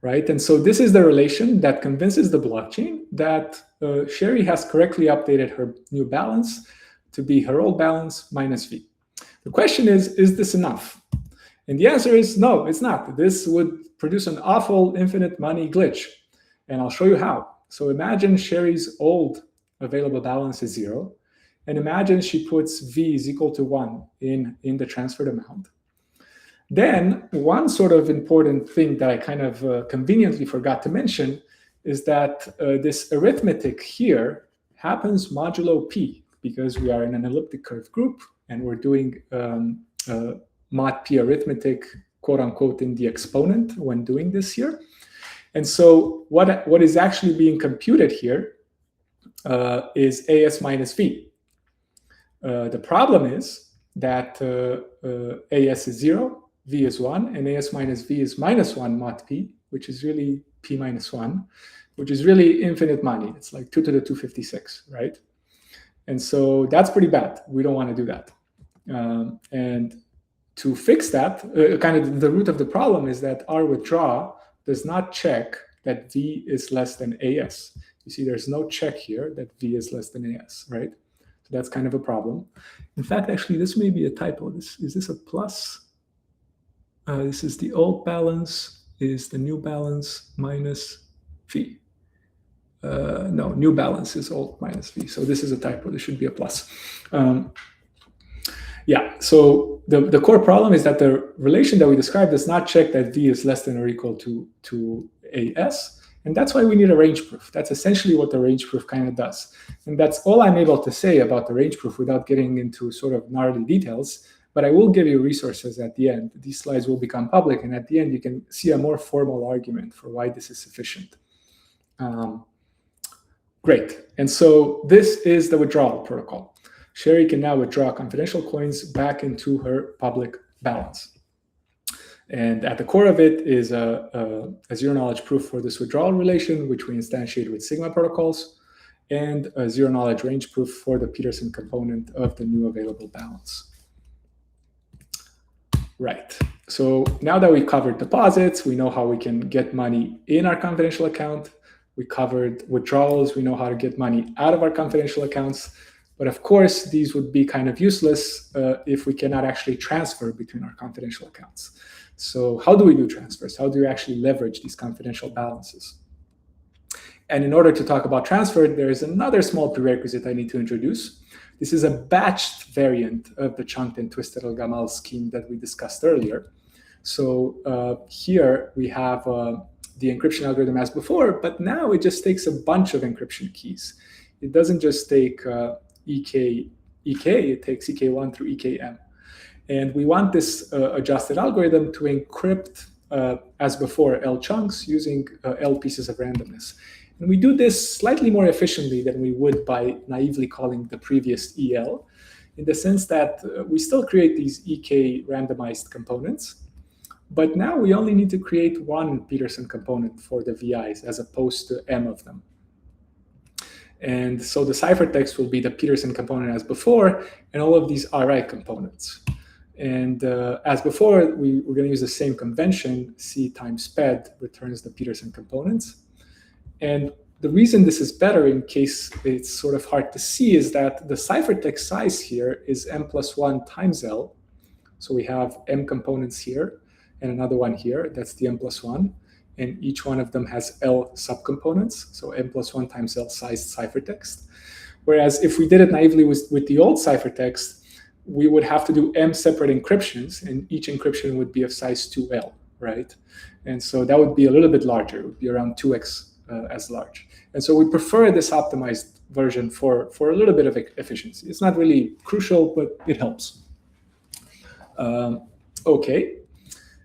Right, and so this is the relation that convinces the blockchain that Sherry has correctly updated her new balance to be her old balance minus V. The question is this enough? And the answer is no, it's not. This would produce an awful infinite money glitch, and I'll show you how. So imagine Sherry's old available balance is 0, and imagine she puts V is equal to 1 in the transferred amount. Then one sort of important thing that I kind of conveniently forgot to mention is that this arithmetic here happens modulo P, because we are in an elliptic curve group and we're doing mod P arithmetic, quote unquote, in the exponent when doing this here. And so what is actually being computed here is AS minus V. The problem is that AS is 0, V is 1, and AS minus V is minus 1 mod P, which is really P minus 1, which is really infinite money. It's like 2 to the 256, right? And so that's pretty bad. We don't want to do that. And to fix that, kind of the root of the problem is that our withdraw does not check that V is less than AS. You see, there's no check here that V is less than AS, right? So that's kind of a problem. In fact, actually, this may be a typo. Is this a plus? This is the old balance, is the new balance minus V. No, new balance is old minus V. So this is a typo. This should be a plus. Yeah, so the core problem is that the relation that we described does not check that V is less than or equal to AS. And that's why we need a range proof. That's essentially what the range proof kind of does. And that's all I'm able to say about the range proof without getting into sort of gnarly details. But I will give you resources at the end. These slides will become public. And at the end, you can see a more formal argument for why this is sufficient. Great. And so this is the withdrawal protocol. Sherry can now withdraw confidential coins back into her public balance. And at the core of it is a zero-knowledge proof for this withdrawal relation, which we instantiated with Sigma protocols, and a zero-knowledge range proof for the Peterson component of the new available balance. Right. So now that we covered deposits, we know how we can get money in our confidential account. We covered withdrawals. We know how to get money out of our confidential accounts. But of course, these would be kind of useless if we cannot actually transfer between our confidential accounts. So how do we do transfers? How do you actually leverage these confidential balances? And in order to talk about transfer, there is another small prerequisite I need to introduce. This is a batched variant of the chunked and twisted al-Gamal scheme that we discussed earlier. So here we have the encryption algorithm as before, but now it just takes a bunch of encryption keys. It doesn't just take EK, it takes EK1 through EKM. And we want this adjusted algorithm to encrypt, as before, L chunks using L pieces of randomness. And we do this slightly more efficiently than we would by naively calling the previous EL, in the sense that we still create these EK randomized components, but now we only need to create one Peterson component for the VIs as opposed to M of them. And so the ciphertext will be the Peterson component as before, and all of these RI components. And as before, we're going to use the same convention. C times sped returns the Peterson components. And the reason this is better, in case it's sort of hard to see, is that the ciphertext size here is M plus 1 times L. So we have M components here and another one here. That's the M plus 1. And each one of them has L subcomponents. So M plus 1 times L sized ciphertext. Whereas if we did it naively with the old ciphertext, we would have to do M separate encryptions, and each encryption would be of size 2L, right? And so that would be a little bit larger. It would be around 2x as large. And so we prefer this optimized version for a little bit of efficiency. It's not really crucial, but it helps. Okay.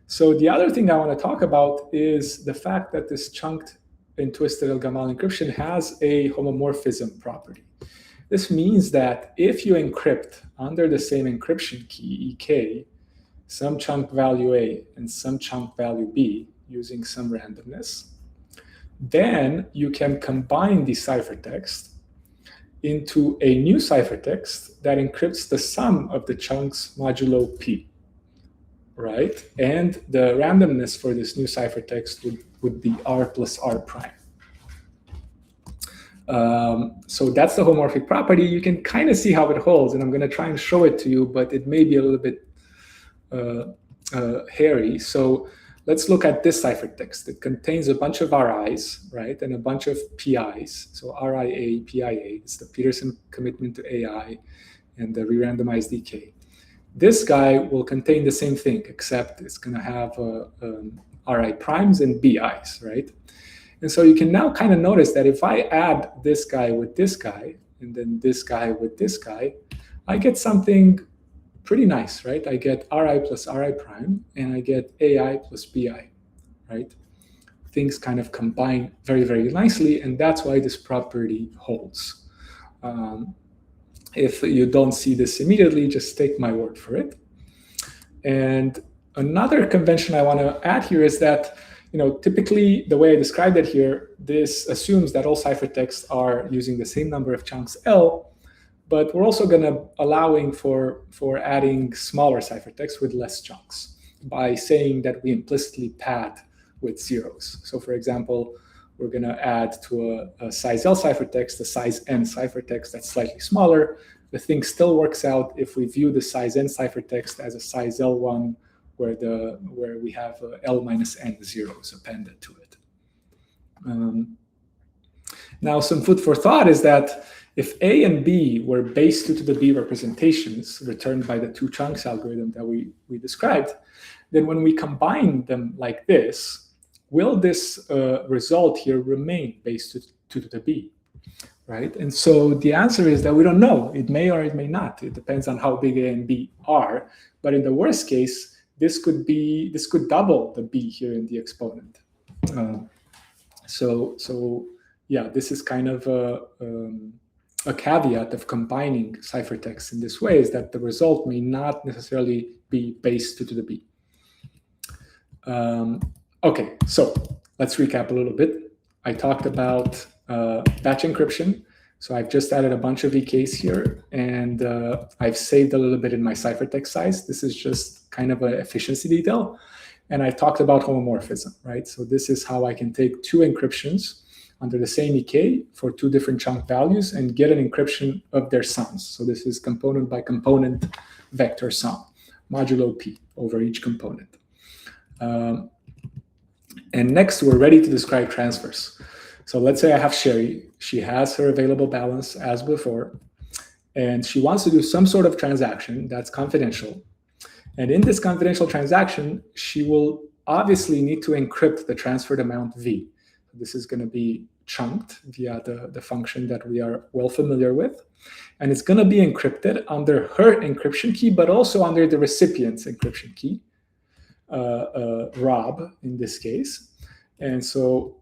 So the other thing I want to talk about is the fact that this chunked and twisted al-Gamal encryption has a homomorphism property. This means that if you encrypt under the same encryption key, EK, some chunk value A and some chunk value B using some randomness, then you can combine the ciphertext into a new ciphertext that encrypts the sum of the chunks modulo P, right? And the randomness for this new ciphertext would be R plus R prime. So that's the homomorphic property. You can kind of see how it holds, and I'm going to try and show it to you, but it may be a little bit hairy. So let's look at this ciphertext. It contains a bunch of RIs, right, and a bunch of PIs. So RIA, PIA, it's the Peterson commitment to AI and the re-randomized EK. This guy will contain the same thing, except it's going to have RI primes and BIs, right? And so you can now kind of notice that if I add this guy with this guy, and then this guy with this guy, I get something pretty nice, right? I get RI plus RI prime, and I get AI plus BI, right? Things kind of combine very, very nicely, and that's why this property holds. If you don't see this immediately, just take my word for it. And another convention I want to add here is that, typically the way I described it here, this assumes that all ciphertexts are using the same number of chunks L, but we're also going to allowing for adding smaller ciphertexts with less chunks by saying that we implicitly pad with zeros. So for example, we're going to add to a size L ciphertext a size N ciphertext that's slightly smaller. The thing still works out if we view the size N ciphertext as a size L one, where we have L minus N zeros appended to it. Now, some food for thought is that if A and B were base 2 to the B representations returned by the two chunks algorithm that we described, then when we combine them like this, will this result here remain base 2 to the B, right? And so the answer is that we don't know. It may or it may not. It depends on how big A and B are. But in the worst case, this could double the B here in the exponent. So yeah, this is kind of a caveat of combining ciphertexts in this way, is that the result may not necessarily be base 2 to the B. Okay, so let's recap a little bit. I talked about batch encryption. So I've just added a bunch of EKs here, and I've saved a little bit in my ciphertext size. This is just kind of an efficiency detail. And I talked about homomorphism, right? So this is how I can take two encryptions under the same EK for two different chunk values and get an encryption of their sums. So this is component by component vector sum, modulo P over each component. And next, we're ready to describe transfers. So let's say I have Sherry. She has her available balance as before, and she wants to do some sort of transaction that's confidential. And in this confidential transaction, she will obviously need to encrypt the transferred amount V. This is going to be chunked via the function that we are well familiar with. And it's going to be encrypted under her encryption key, but also under the recipient's encryption key, Rob in this case. And so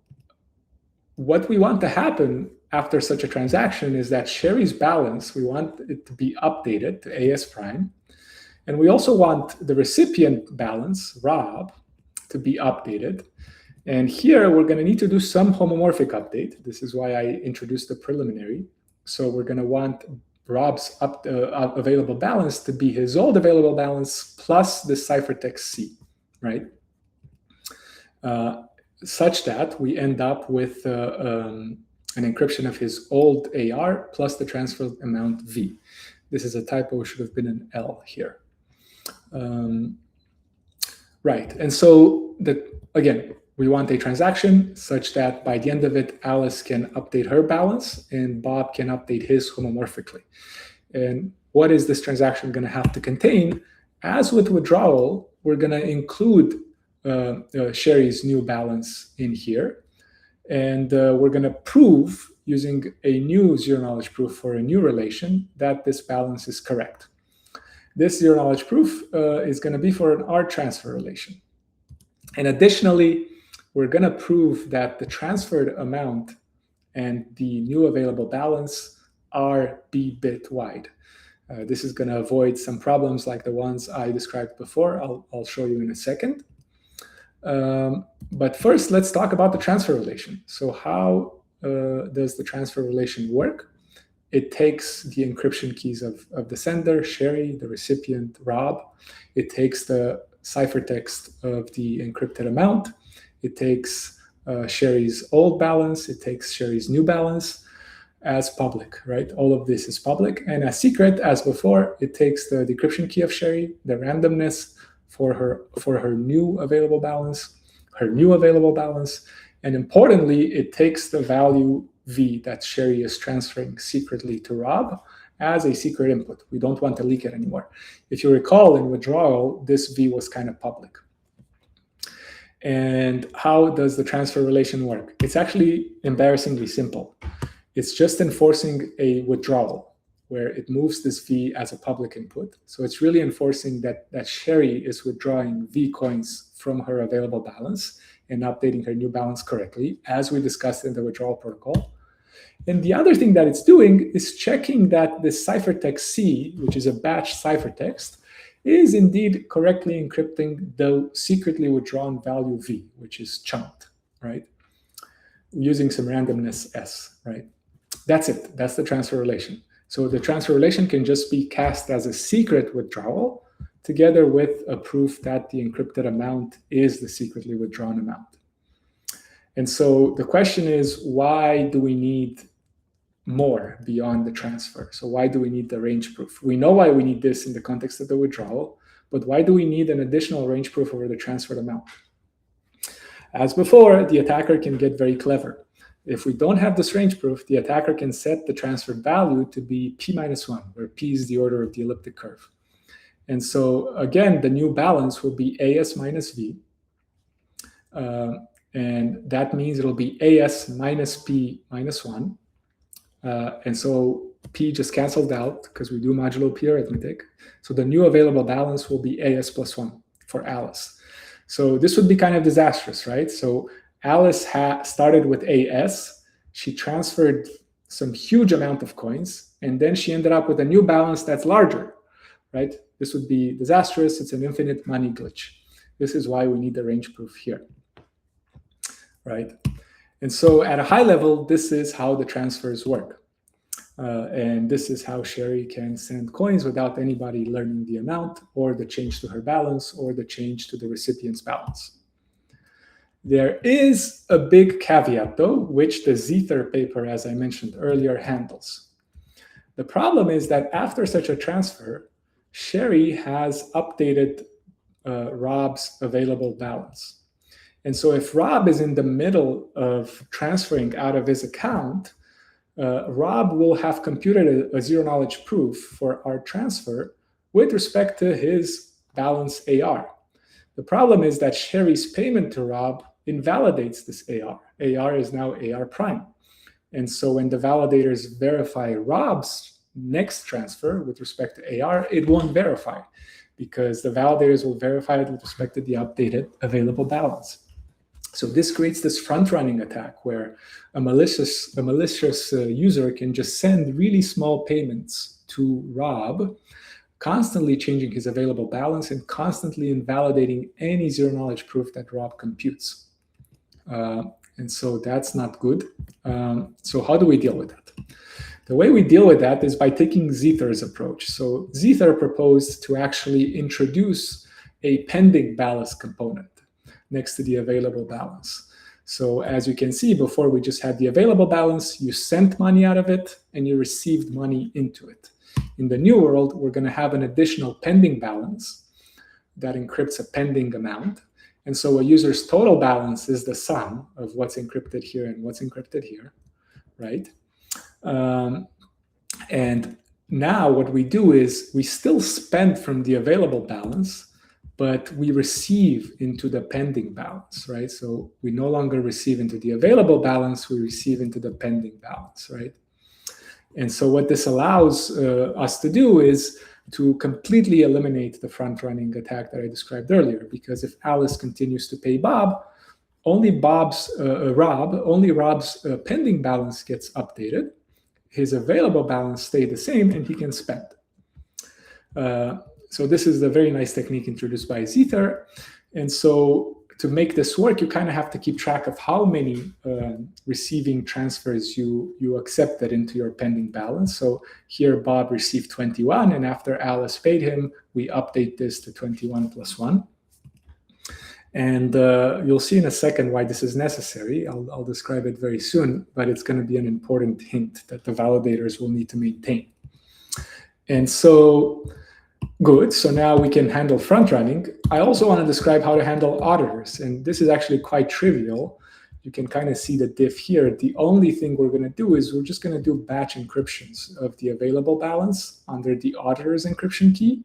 what we want to happen after such a transaction is that Sherry's balance, we want it to be updated to AS prime. And we also want the recipient balance, Rob, to be updated. And here we're going to need to do some homomorphic update. This is why I introduced the preliminary. So we're going to want Rob's available balance to be his old available balance plus the ciphertext C, right? Such that we end up with an encryption of his old AR plus the transfer amount V. This is a typo, should have been an L here. Right, and so again, we want a transaction such that by the end of it, Alice can update her balance and Bob can update his homomorphically. And what is this transaction going to have to contain? As with withdrawal, we're going to include Sherry's new balance in here. And we're going to prove, using a new zero-knowledge proof for a new relation, that this balance is correct. This zero-knowledge proof is going to be for an R transfer relation. And additionally, we're going to prove that the transferred amount and the new available balance are B-bit wide. This is going to avoid some problems like the ones I described before. I'll show you in a second. But first, let's talk about the transfer relation. So how does the transfer relation work? It takes the encryption keys of the sender, Sherry, the recipient, Rob. It takes the ciphertext of the encrypted amount. It takes Sherry's old balance. It takes Sherry's new balance as public, right? All of this is public. And as secret, as before, it takes the decryption key of Sherry, the randomness for her new available balance, and importantly, it takes the value V that Sherry is transferring secretly to Rob as a secret input. We don't want to leak it anymore. If you recall, in withdrawal, this V was kind of public. And how does the transfer relation work? It's actually embarrassingly simple. It's just enforcing a withdrawal where it moves this V as a public input. So it's really enforcing that Sherry is withdrawing V coins from her available balance and updating her new balance correctly, as we discussed in the withdrawal protocol. And the other thing that it's doing is checking that this ciphertext C, which is a batch ciphertext, is indeed correctly encrypting the secretly withdrawn value V, which is chunked, right? Using some randomness S, right? That's it. That's the transfer relation. So the transfer relation can just be cast as a secret withdrawal together with a proof that the encrypted amount is the secretly withdrawn amount. And so the question is, why do we need more beyond the transfer? So why do we need the range proof? We know why we need this in the context of the withdrawal, but why do we need an additional range proof over the transferred amount? As before, the attacker can get very clever. If we don't have this range proof, the attacker can set the transferred value to be p minus 1, where p is the order of the elliptic curve. And so again, the new balance will be as minus v. And that means it'll be as minus p minus 1. And so p just canceled out because we do modulo p arithmetic. So the new available balance will be as plus 1 for Alice. So this would be kind of disastrous, right? So Alice started with as. She transferred some huge amount of coins, and then she ended up with a new balance that's larger, right? This would be disastrous. It's an infinite money glitch. This is why we need the range proof here, right? And so at a high level, this is how the transfers work. And this is how Sherry can send coins without anybody learning the amount or the change to her balance or the change to the recipient's balance. There is a big caveat, though, which the Zither paper, as I mentioned earlier, handles. The problem is that after such a transfer, Sherry has updated Rob's available balance. And so if Rob is in the middle of transferring out of his account, Rob will have computed a zero-knowledge proof for our transfer with respect to his balance AR. The problem is that Sherry's payment to Rob invalidates this AR. AR is now AR prime. And so when the validators verify Rob's next transfer with respect to AR, it won't verify because the validators will verify it with respect to the updated available balance. So this creates this front-running attack where a malicious user can just send really small payments to Rob, constantly changing his available balance and constantly invalidating any zero-knowledge proof that Rob computes. And so that's not good. So how do we deal with that? The way we deal with that is by taking Zither's approach. So Zither proposed to actually introduce a pending balance component next to the available balance. So as you can see, before we just had the available balance, you sent money out of it and you received money into it. In the new world, we're going to have an additional pending balance that encrypts a pending amount. And so a user's total balance is the sum of what's encrypted here and what's encrypted here, right? And now what we do is we still spend from the available balance, but we receive into the pending balance, right? So we no longer receive into the available balance, we receive into the pending balance, right? And so what this allows us to do is to completely eliminate the front-running attack that I described earlier, because if Alice continues to pay Bob, only Rob's pending balance gets updated, his available balance stay the same, and he can spend. So this is a very nice technique introduced by Zither. And so to make this work, you kind of have to keep track of how many receiving transfers you accepted into your pending balance. So here Bob received 21, and after Alice paid him, we update this to 21 plus 1. And you'll see in a second why this is necessary. I'll describe it very soon, but it's going to be an important hint that the validators will need to maintain. And so, good. So now we can handle front running. I also want to describe how to handle auditors. And this is actually quite trivial. You can kind of see the diff here. The only thing we're going to do is we're just going to do batch encryptions of the available balance under the auditor's encryption key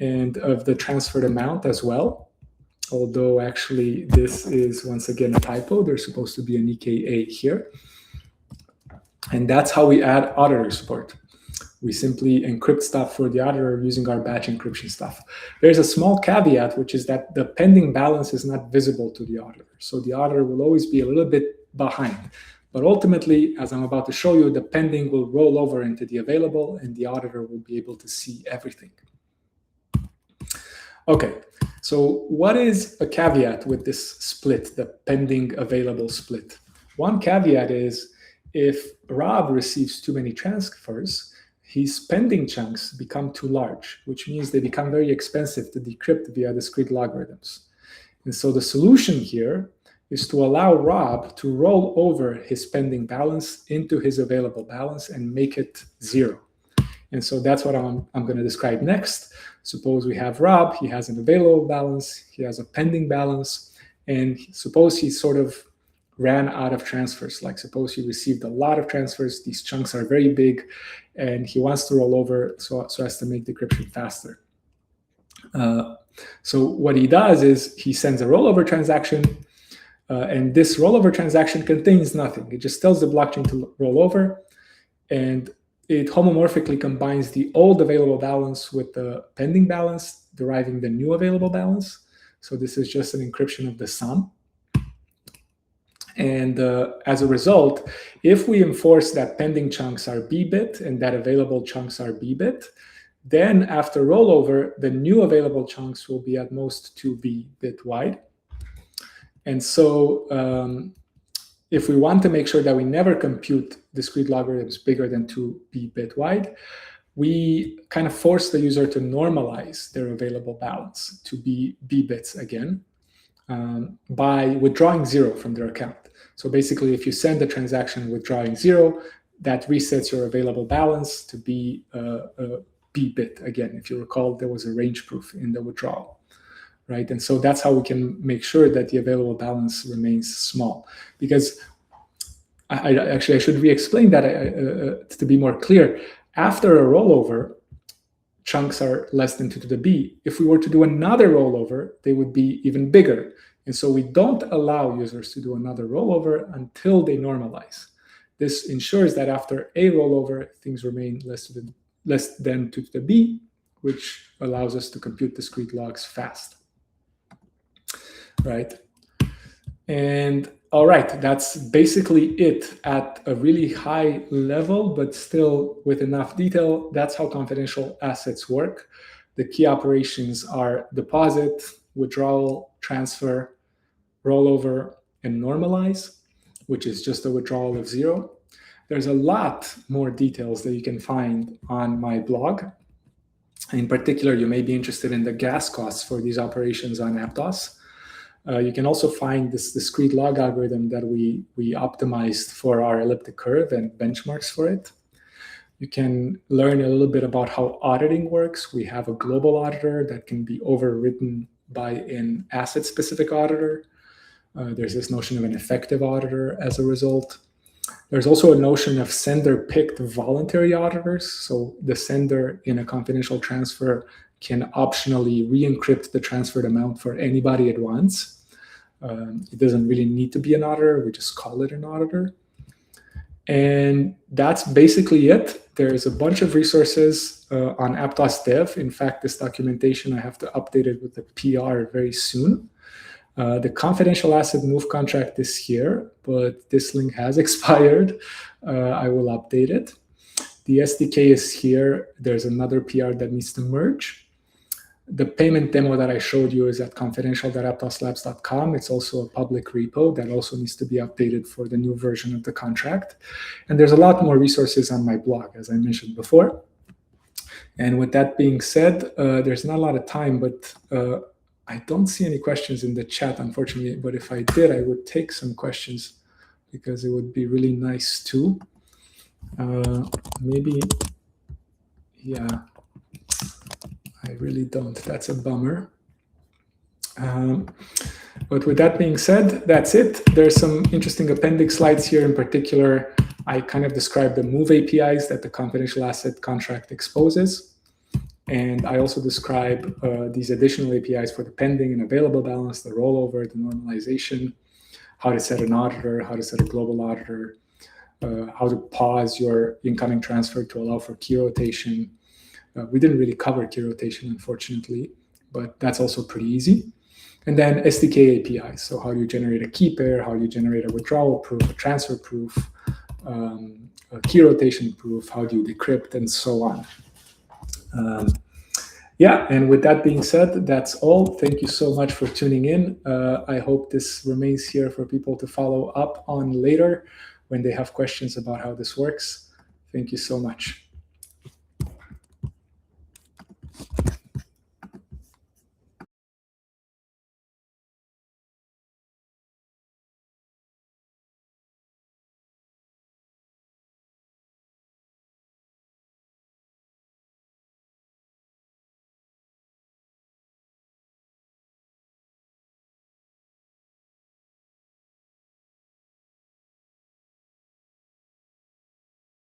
and of the transferred amount as well. Although actually this is once again a typo. There's supposed to be an EKA here. And that's how we add auditor support. We simply encrypt stuff for the auditor using our batch encryption stuff. There's a small caveat, which is that the pending balance is not visible to the auditor. So the auditor will always be a little bit behind. But ultimately, as I'm about to show you, the pending will roll over into the available, and the auditor will be able to see everything. Okay, so what is a caveat with this split, the pending available split? One caveat is if Rob receives too many transfers, his pending chunks become too large, which means they become very expensive to decrypt via discrete logarithms. And so the solution here is to allow Rob to roll over his pending balance into his available balance and make it 0. And so that's what I'm going to describe next. Suppose we have Rob, he has an available balance, he has a pending balance, and suppose he sort of ran out of transfers. Like suppose he received a lot of transfers, these chunks are very big, and he wants to roll over so as to make decryption faster. So what he does is he sends a rollover transaction, and this rollover transaction contains nothing. It just tells the blockchain to roll over, and it homomorphically combines the old available balance with the pending balance, deriving the new available balance. So this is just an encryption of the sum. And as a result, if we enforce that pending chunks are B-bit and that available chunks are B-bit, then after rollover, the new available chunks will be at most 2B bit wide. And so if we want to make sure that we never compute discrete logarithms bigger than 2B bit wide, we kind of force the user to normalize their available balance to be B bits again by withdrawing 0 from their account. So basically, if you send a transaction withdrawing 0, that resets your available balance to be B bit again. If you recall, there was a range proof in the withdrawal, right? And so that's how we can make sure that the available balance remains small. Because I should re-explain that to be more clear. After a rollover, chunks are less than 2 to the B. If we were to do another rollover, they would be even bigger. And so we don't allow users to do another rollover until they normalize. This ensures that after a rollover, things remain less than 2 to the B, which allows us to compute discrete logs fast, right? And all right, that's basically it at a really high level, but still with enough detail. That's how confidential assets work. The key operations are deposit, withdrawal, transfer, rollover, and normalize, which is just a withdrawal of 0. There's a lot more details that you can find on my blog. In particular, you may be interested in the gas costs for these operations on Aptos. You can also find this discrete log algorithm that we optimized for our elliptic curve and benchmarks for it. You can learn a little bit about how auditing works. We have a global auditor that can be overridden by an asset-specific auditor. There's this notion of an effective auditor as a result. There's also a notion of sender-picked voluntary auditors. So the sender in a confidential transfer can optionally re-encrypt the transferred amount for anybody at once. It doesn't really need to be an auditor. We just call it an auditor. And that's basically it. There's a bunch of resources on Aptos Dev. In fact, this documentation, I have to update it with the PR very soon. The confidential asset move contract is here, but this link has expired. I will update it. The SDK is here. There's another PR that needs to merge. The payment demo that I showed you is at confidential.aptoslabs.com. It's also a public repo that also needs to be updated for the new version of the contract. And there's a lot more resources on my blog, as I mentioned before. And with that being said, there's not a lot of time, but I don't see any questions in the chat, unfortunately. But if I did, I would take some questions because it would be really nice too. Maybe, yeah. I really don't. That's a bummer. But with that being said, that's it. There's some interesting appendix slides here. In particular, I kind of describe the move APIs that the confidential asset contract exposes. And I also describe these additional APIs for the pending and available balance, the rollover, the normalization, how to set an auditor, how to set a global auditor, how to pause your incoming transfer to allow for key rotation. We didn't really cover key rotation, unfortunately, but that's also pretty easy. And then SDK APIs. So how do you generate a key pair? How do you generate a withdrawal proof, a transfer proof, a key rotation proof? How do you decrypt, and so on. Yeah, and with that being said, that's all. Thank you so much for tuning in. I hope this remains here for people to follow up on later when they have questions about how this works. Thank you so much.